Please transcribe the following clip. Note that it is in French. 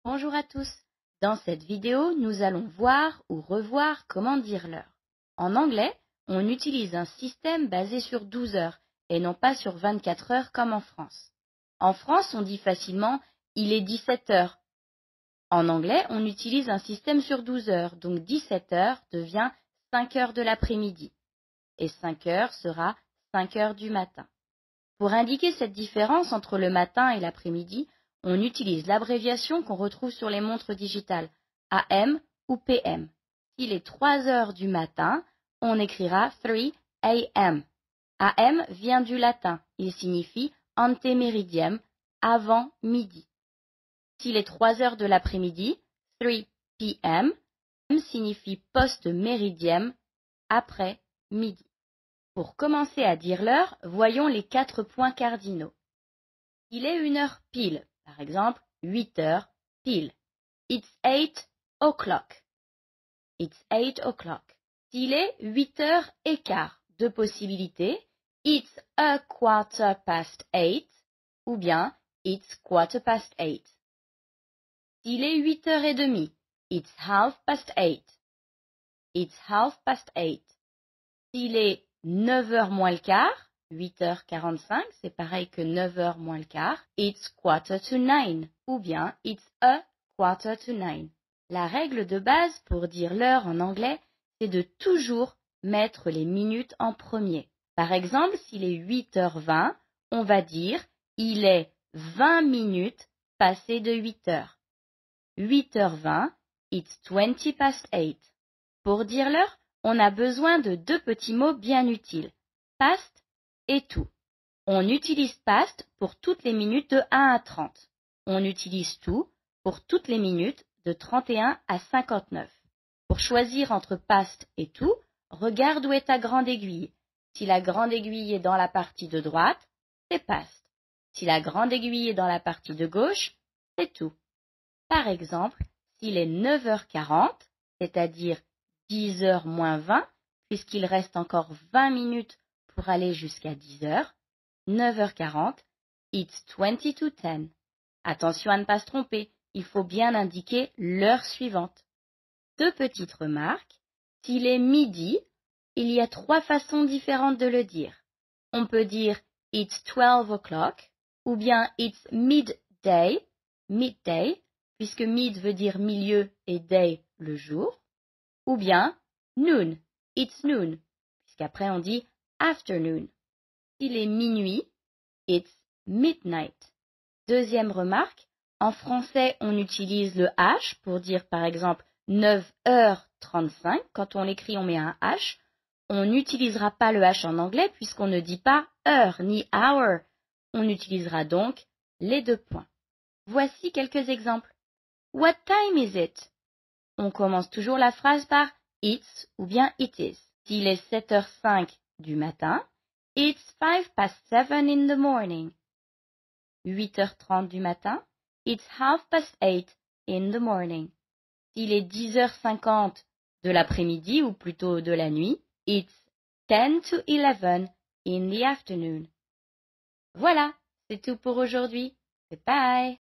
Bonjour à tous. Dans cette vidéo, nous allons voir ou revoir comment dire l'heure. En anglais, on utilise un système basé sur 12 heures et non pas sur 24 heures comme en France. En France, on dit facilement « il est 17 heures ». En anglais, on utilise un système sur 12 heures, donc 17 heures devient 5 heures de l'après-midi. Et 5 heures sera 5 heures du matin. Pour indiquer cette différence entre le matin et l'après-midi, on utilise l'abréviation qu'on retrouve sur les montres digitales, AM ou PM. S'il est 3 heures du matin, on écrira 3 AM. AM vient du latin, il signifie ante meridiem, avant midi. S'il est 3 heures de l'après-midi, 3 PM signifie post-méridiem, après midi. Pour commencer à dire l'heure, voyons les 4 points cardinaux. Il est 1 heure pile, par exemple 8 heures pile. It's 8 o'clock. It's 8 o'clock. S'il est 8 heures et quart, deux possibilités. It's a quarter past 8 ou bien it's quarter past 8. S'il est 8 heures et demie, it's half past 8. It's half past 8. S'il est 9 heures moins le quart, 8h45, c'est pareil que 9 heures moins le quart, it's quarter to 9, ou bien it's a quarter to 9. La règle de base pour dire l'heure en anglais, c'est de toujours mettre les minutes en premier. Par exemple, s'il est 8h20, on va dire il est 20 minutes passées de 8 heures. 8h20, it's 20 past 8. Pour dire l'heure, on a besoin de deux petits mots bien utiles, past et to. On utilise past pour toutes les minutes de 1 à 30. On utilise to pour toutes les minutes de 31 à 59. Pour choisir entre past et to, regarde où est ta grande aiguille. Si la grande aiguille est dans la partie de droite, c'est past. Si la grande aiguille est dans la partie de gauche, c'est to. Par exemple, s'il est 9h40, c'est-à-dire 10 heures moins 20, puisqu'il reste encore 20 minutes pour aller jusqu'à 10 heures. 9h40, it's 20 to 10. Attention à ne pas se tromper, il faut bien indiquer l'heure suivante. Deux petites remarques. S'il est midi, il y a 3 façons différentes de le dire. On peut dire it's 12 o'clock, ou bien it's midday, puisque mid veut dire milieu et day le jour. Ou bien noon, it's noon, puisqu'après on dit afternoon. S'il est minuit, it's midnight. Deuxième remarque, en français on utilise le H pour dire par exemple 9h35. Quand on l'écrit on met un H. On n'utilisera pas le H en anglais puisqu'on ne dit pas heure ni hour. On utilisera donc les deux points. Voici quelques exemples. What time is it? On commence toujours la phrase par it's ou bien it is. S'il est 7h05 du matin, it's 5 past 7 in the morning. 8h30 du matin, it's half past 8 in the morning. S'il est 10h50 de l'après-midi ou plutôt de la nuit, it's 10 to 11 in the afternoon. Voilà, c'est tout pour aujourd'hui. Goodbye.